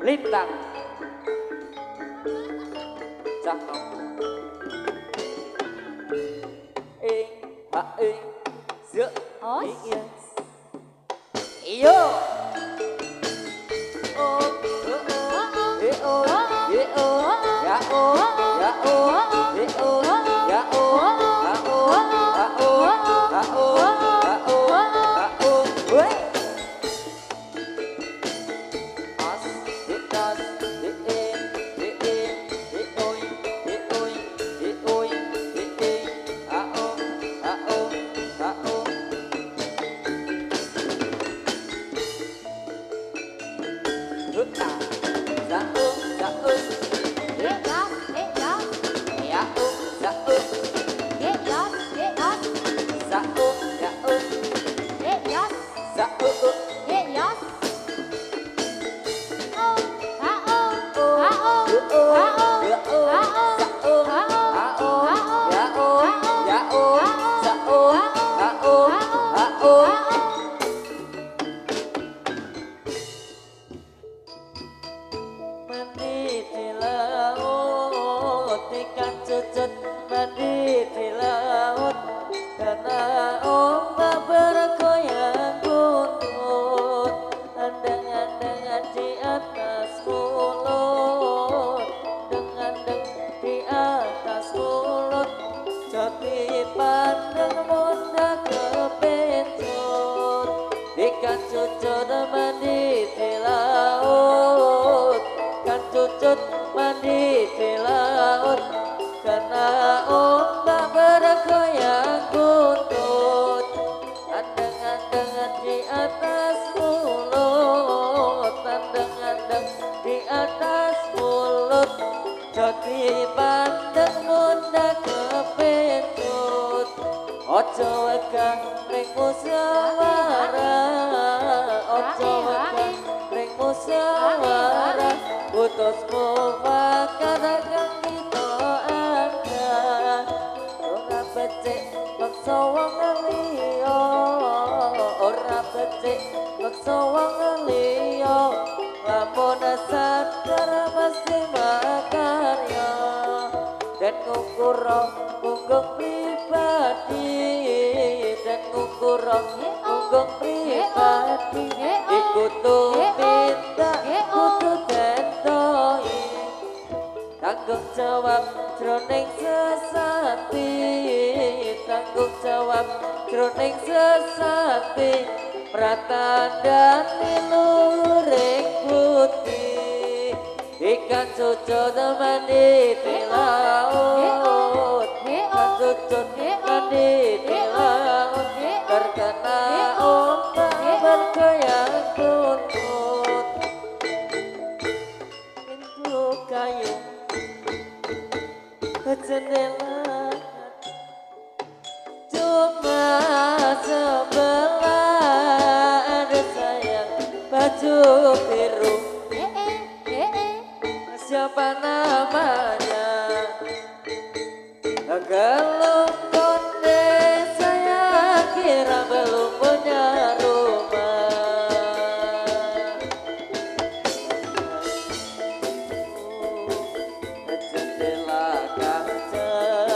Lintang cakep giữa iyo Jendela kaca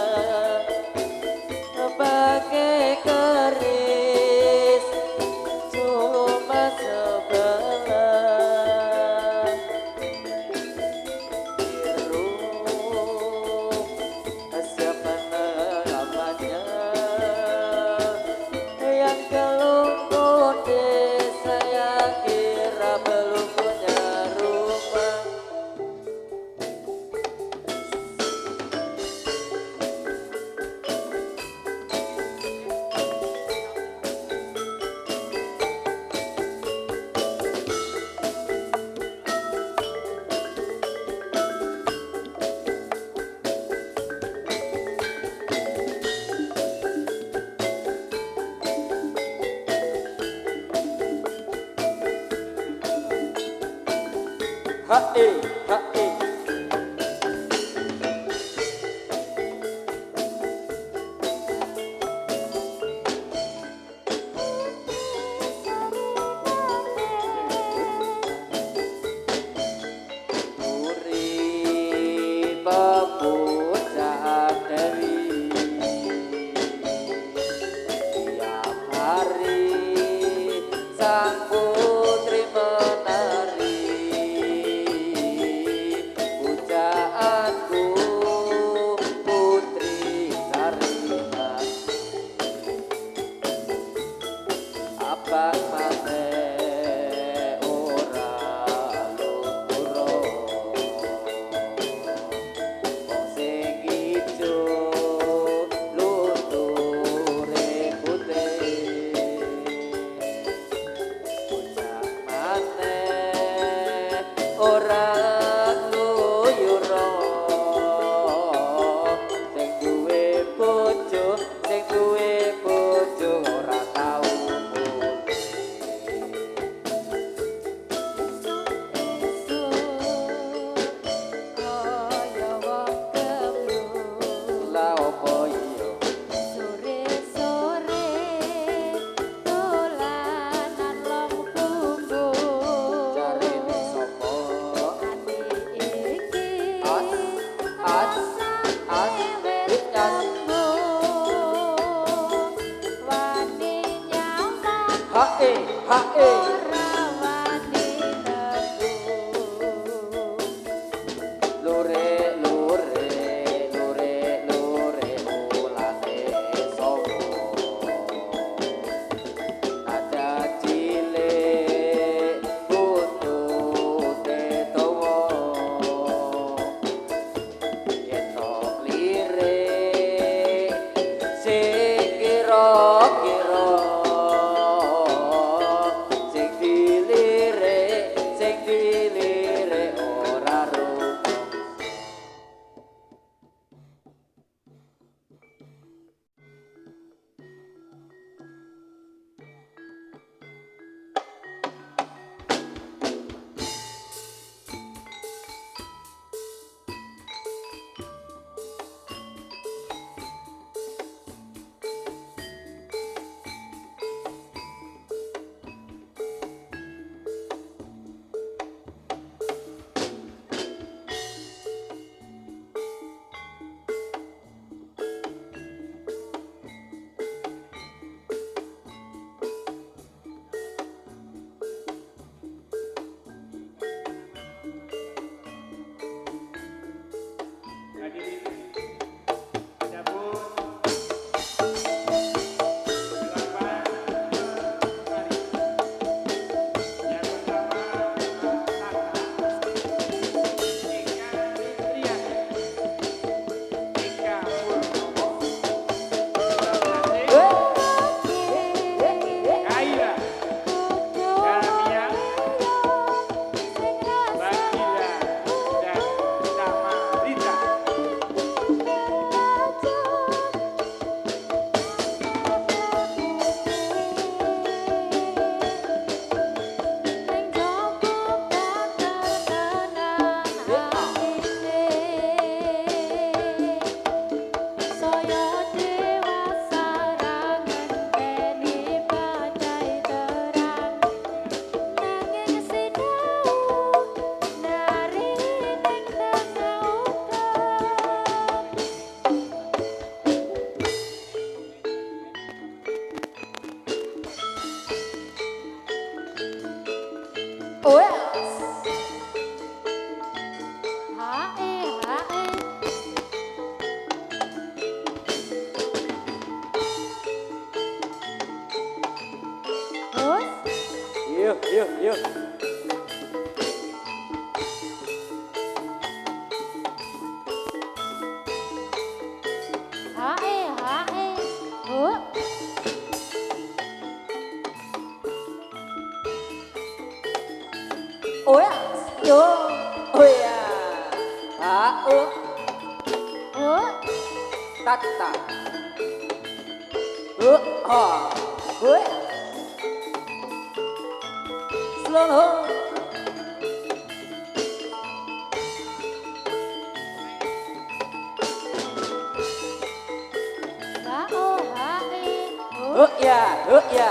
ya. Ya. Ya.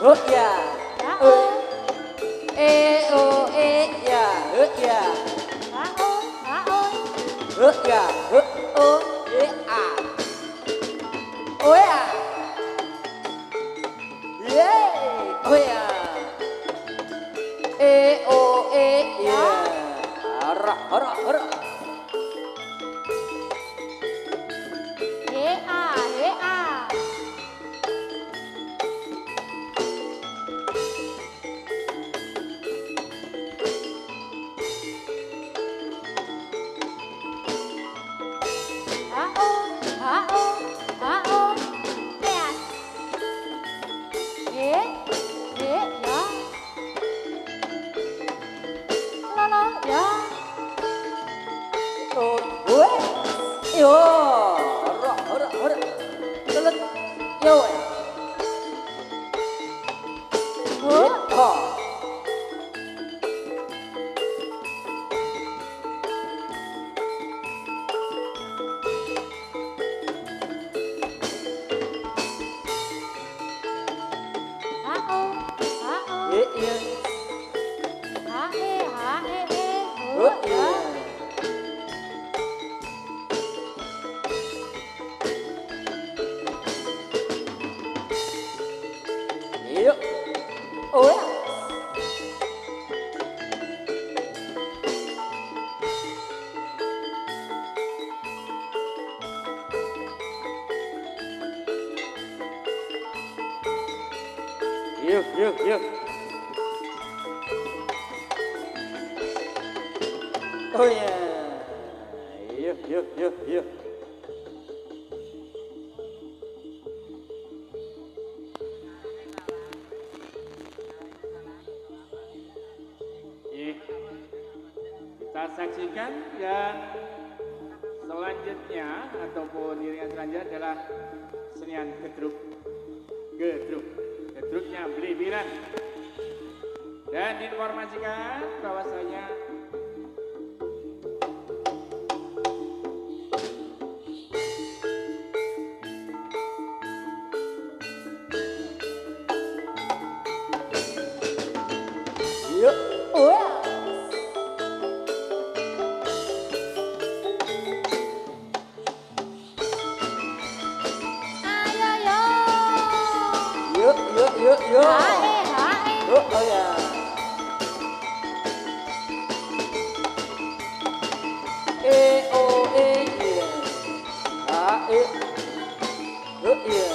Ya. Ya. Ya. Ya. Yeah. Ya. Ya. Hara, hara, hara. Yo, hara, hara, hara. Telet. Yo. Ha. Ya. Yuk. Oh ya. Yuk. Oh ya. Yuk. Kita saksikan yang selanjutnya ataupun iringan selanjutnya adalah kesenian gedruk. Gedruknya Blibiran. Dan diinformasikan bahwasanya Yuk. Oh ya. Yuk. Oh ya. Ya. Ya. Yuk. Yuk ya.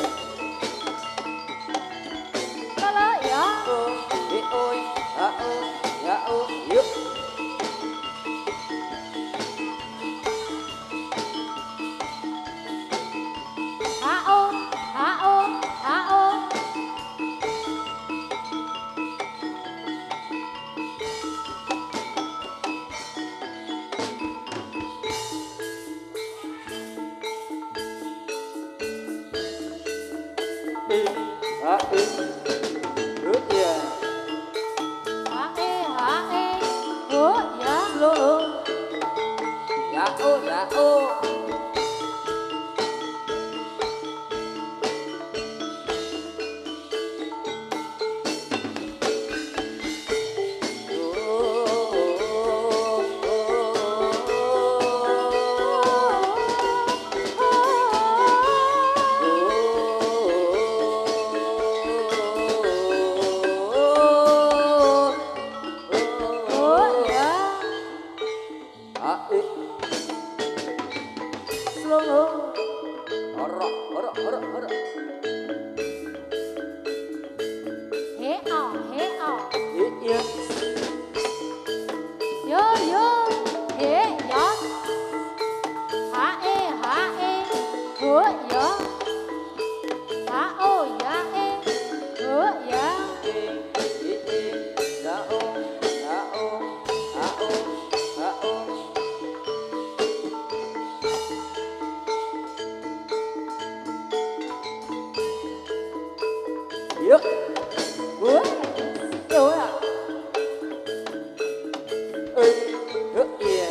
Slow. Ya oh. Slow. Hara. Ya. Yuk. Yuk ya. Yuk ya.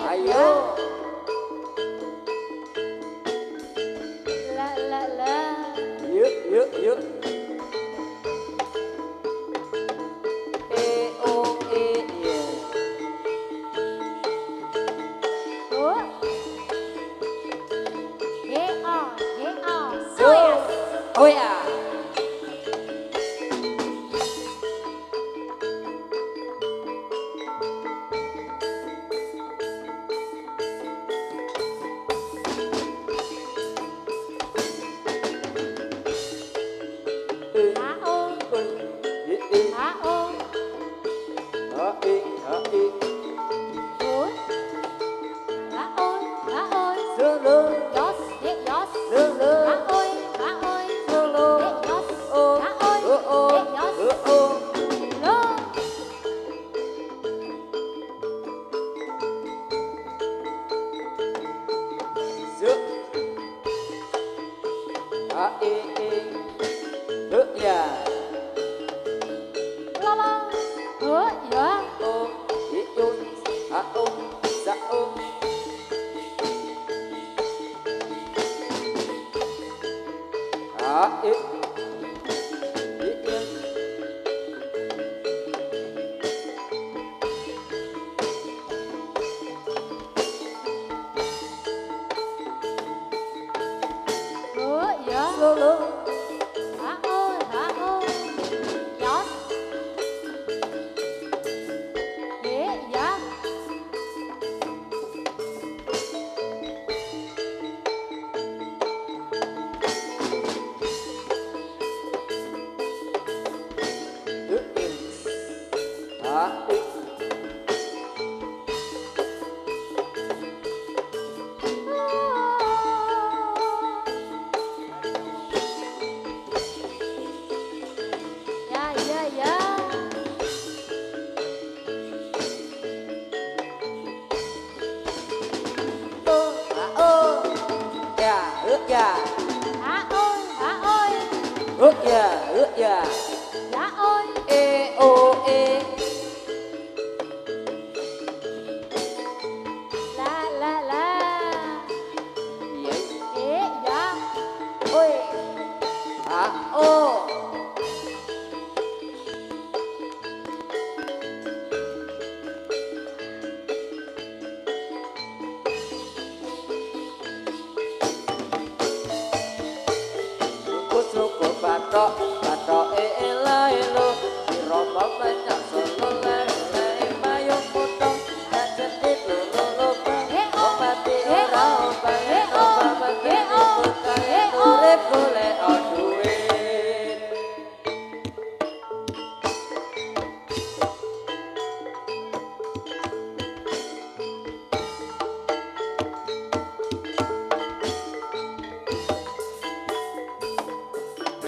Ayo. Yuk, yuk, yuk. O, E, Y. Oh ya.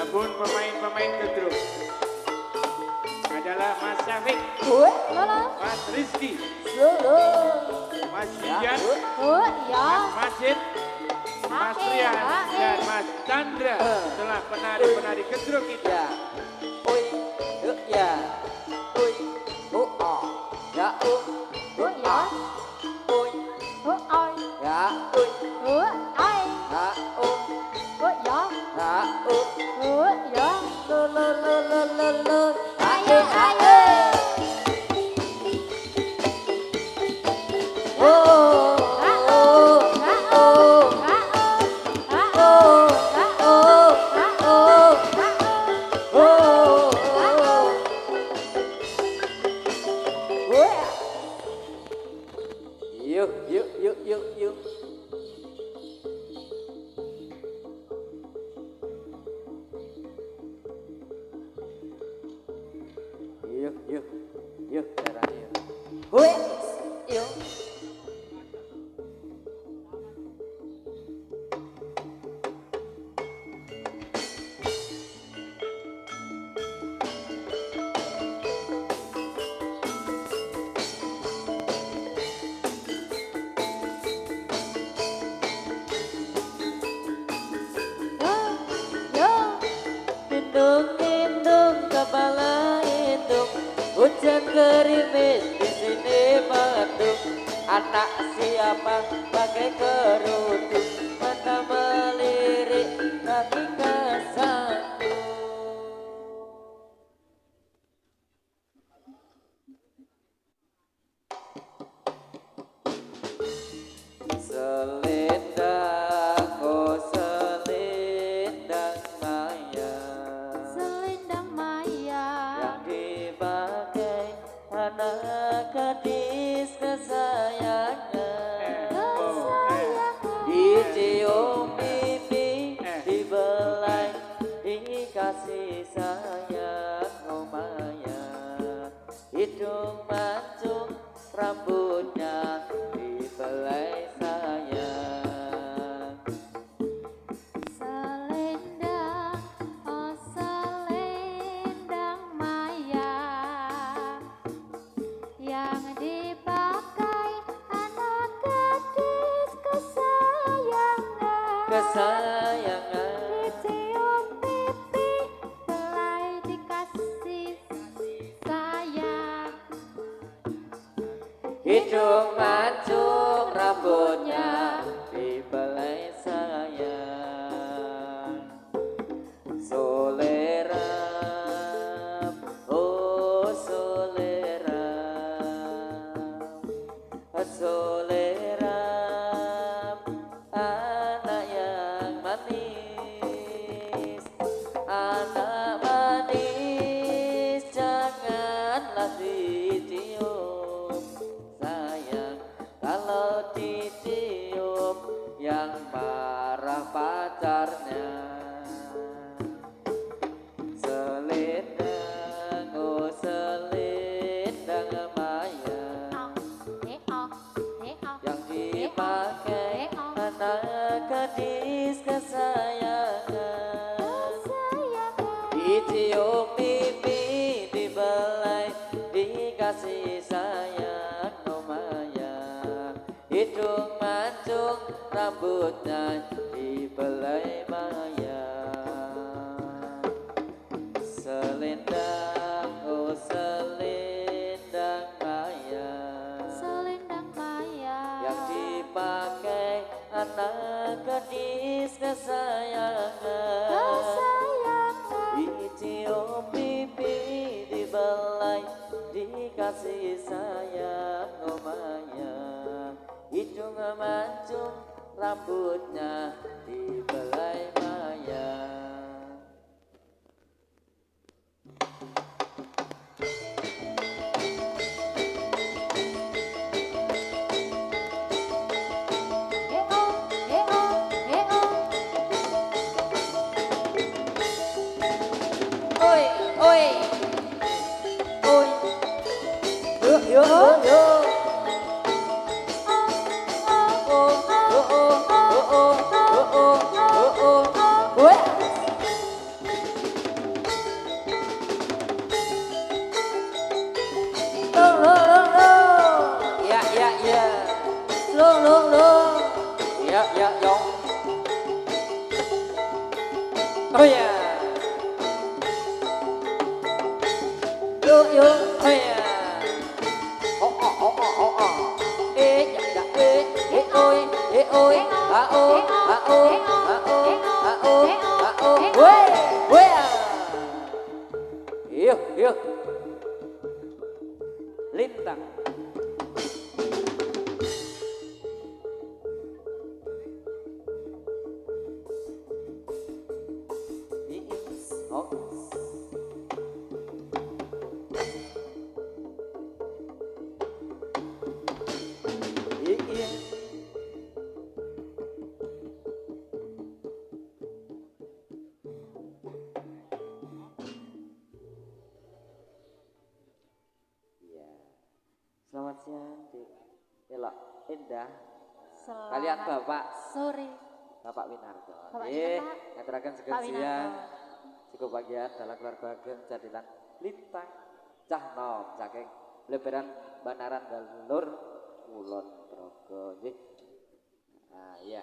Namun pemain-pemain kedruk adalah Mas Syafiq, Mas Rizky, Mas Dian, Mas Majid, Mas Rian, dan Mas Chandra setelah penari-penari kedruk kita. Oh Indung kepala indung, hujan gerimis di sini mendung. Anak siapa pakai kerudung, mata melirik kaki kesandung. Selendang, oh selendang maya, Selendang maya yang dipakai anak gadis kesayangan. Dicium pipi, dibelai, dikasih sayang, oh maya. Hidung mancung, rambutnya dibelai sayang. Selendang, oh selendang maya yang dipakai anak gadis kesayangan. Dicium pipi, belai dikasih sayang. Hidung mancung, rambutnya dibelai sayang. Solera, oh solera, solera, anak yang manis, anak manis, janganlah dicium sayang. Kalau dicium yang marah pacarnya. Selendang, oh selendang maya yang dipakai anak gadis kesayangan. Dicium pipi, dibelai, dikasih sayang, oh maya. Hidung mancung, rambutnya dibelai maya. Selendang, oh selendang maya Selendang maya yang dipakai anak gadis kesayangan. Dicium pipi, dibelai, dikasih sayang, oh maya. Hidung mancung, rambutnya dibelai maya. Oi, oi, oi, yo, yo, yo, oh, oh, oh, oh, oh, oh, oh, oh, weh. Lo, lo, lo, lo, ya, ya, ya, lo, lo, lo, ya, ya, yo, oh ya. Yo yo hey oh oh oh oh oh ya ya oi a o a o a o a o a o we yo yo lintang oh Selamat siang, Dik. Elok, Indah. Selamat Kalian Bapak sore. Bapak Winarto. Bapak Nggih, siapa? ngaturaken Pak sekian siang. Winarto. Cukup bagian dalam keluarga ageng jadilan lintang cah nom saking lebaran Banaran Galur Kulon Progo. Nggih. Ah iya.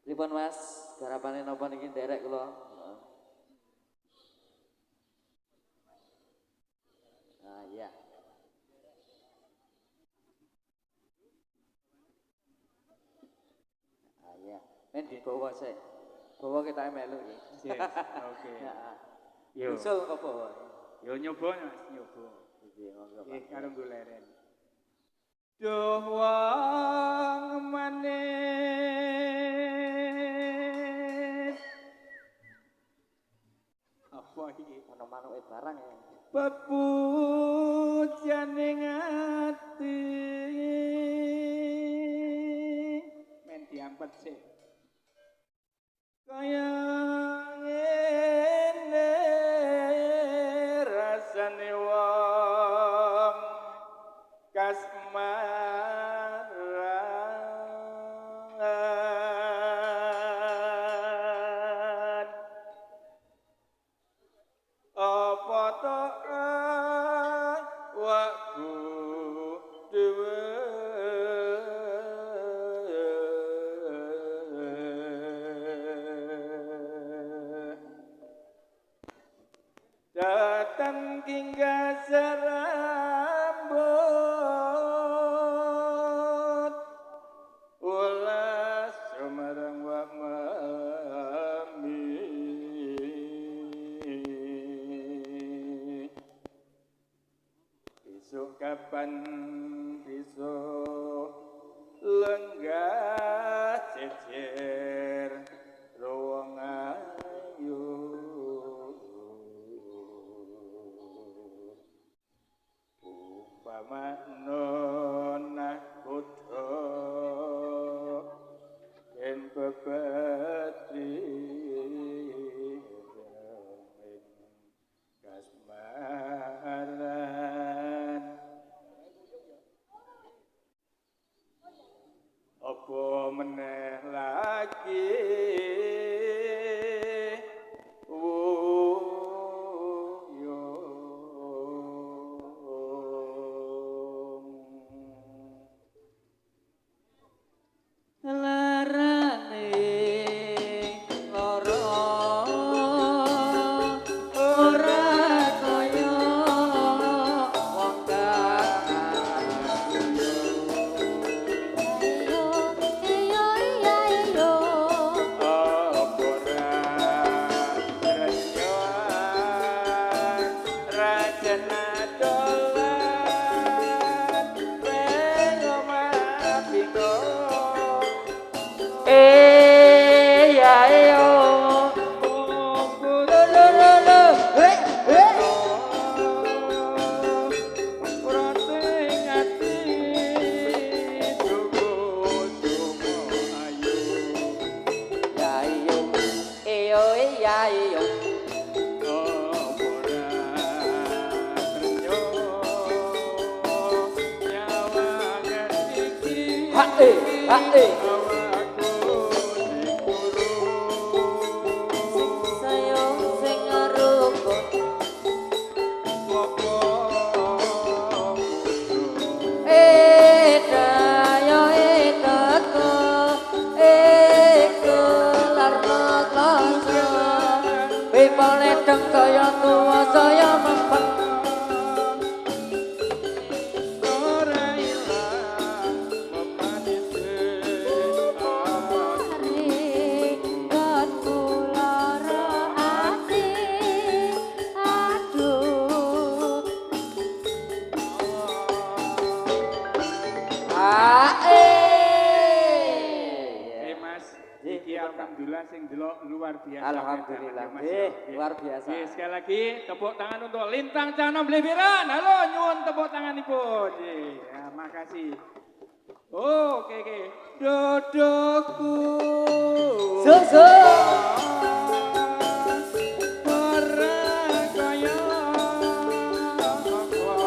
Pripun Mas, garapane napa niki nderek kula? Ya, men dibawa sih. Bawa kita melu iki. Yes, oke. Heeh. Yo. Usul apa bawa? Yo nyoba Mas, nyoba. Iki monggo. Nggih, karo goleren. Duh wong manis. Apa iki? Ono manuke barang ya. Pepujaning ati. Men diampet sih. Kaya ngene rasane wong kasmaran apa to waktu dhewe datang hingga serambut ulas sumarang wak mami besok kapan besok lenggah cecer ruang ayu umpama nona kudo yen bebetri kasmaran apa meneh lagi Larane lara ora kaya wong sayang sing ngarukun daya teko kelarno klasa bipole deng kaya tuwa saya mempet Alhamdulillah sing delok luar biasa. Alhamdulillah. Mas, Nggih, ya. luar biasa. Nggih, sekali lagi tepuk tangan untuk Lintang Canom Blibiran. Halo, nyuwun tepuk tanganipun. Nggih, ya, makasih. Oh, oke. Dodoku. Susu. Ora kaya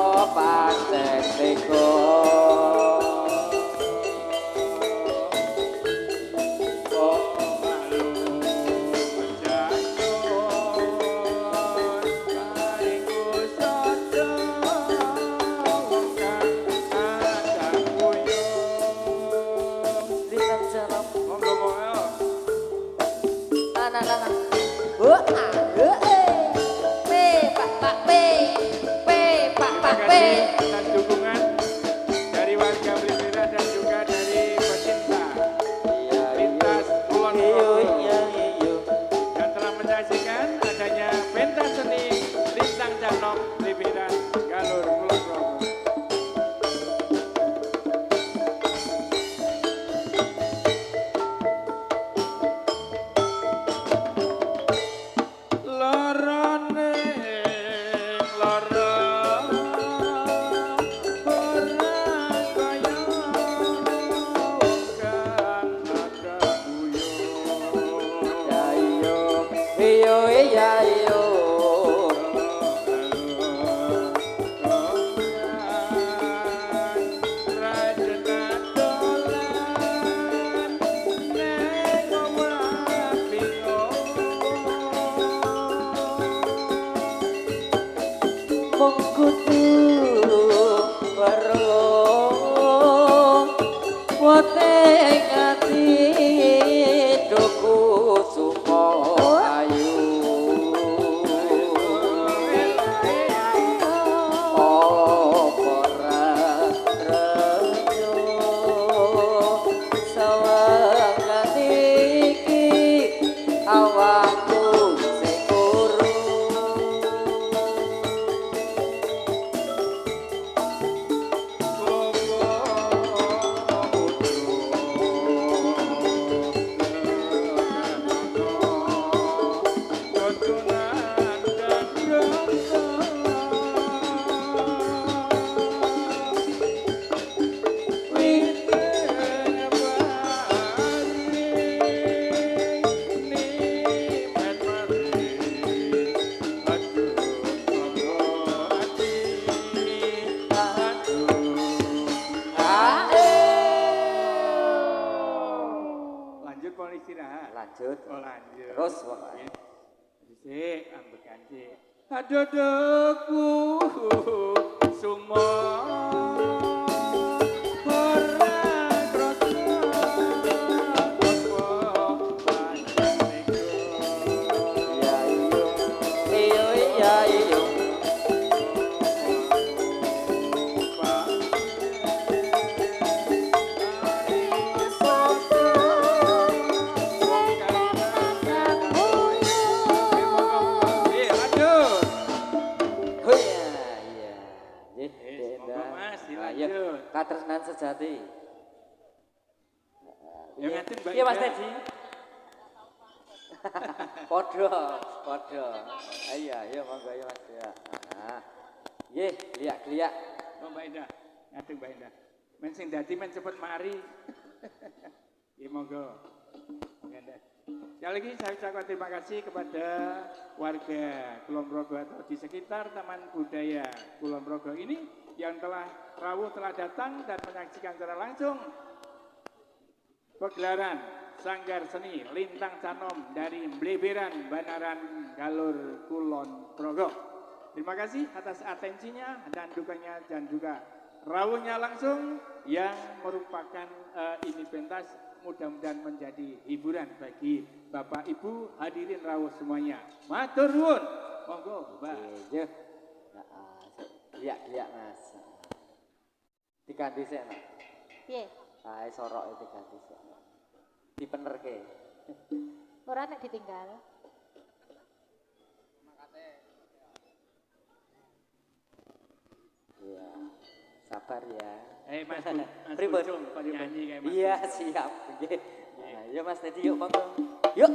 Oh, pancen teko. atas dukungan dari warga Blibiran dan juga dari pecinta lintas kudu weruh wote ngati doku sumo ayu opora rejo sawangan iki awakku sing guru Lanjut mau istirahat. lanjut Oh lanjut. terus pokoknya Sik, ambekan sik. Adodoku sumo ora krasa apa panjenengan. iya iyo iya iyo oh iya iya katresnan sejati Ya Mas Teddy podo iya monggo ya Mas ya nggih liak-liak Oh Mbak Indah, ngadeng Mbak Indah. Men sing dadi men cepet mari. Ya monggo. Mbak Indah. Sekali lagi saya ucapkan terima kasih kepada warga Kulon Progo atau di sekitar Taman Budaya Kulon Progo ini yang rawuh telah datang dan menyaksikan secara langsung pegelaran Sanggar Seni Lintang Canom dari Bleberan Banaran Galur Kulon Progo. Terima kasih atas atensinya dan dukanya dan juga rawuhnya langsung yang merupakan ini pentas mudah-mudahan menjadi hiburan bagi Bapak Ibu hadirin rawuh semuanya. Matur nuwun. Monggo, Mbak. nggih liak-liak Mas diganti sik Mas Piye? sorok itu diganti sik dipenerke Ora nek ditinggal. iya sabar ya Mas Pripun? Pucung, nyanyi kayak Mas iya Pucung. siap nggih nah, yuk Mas Teddy yuk monggo yuk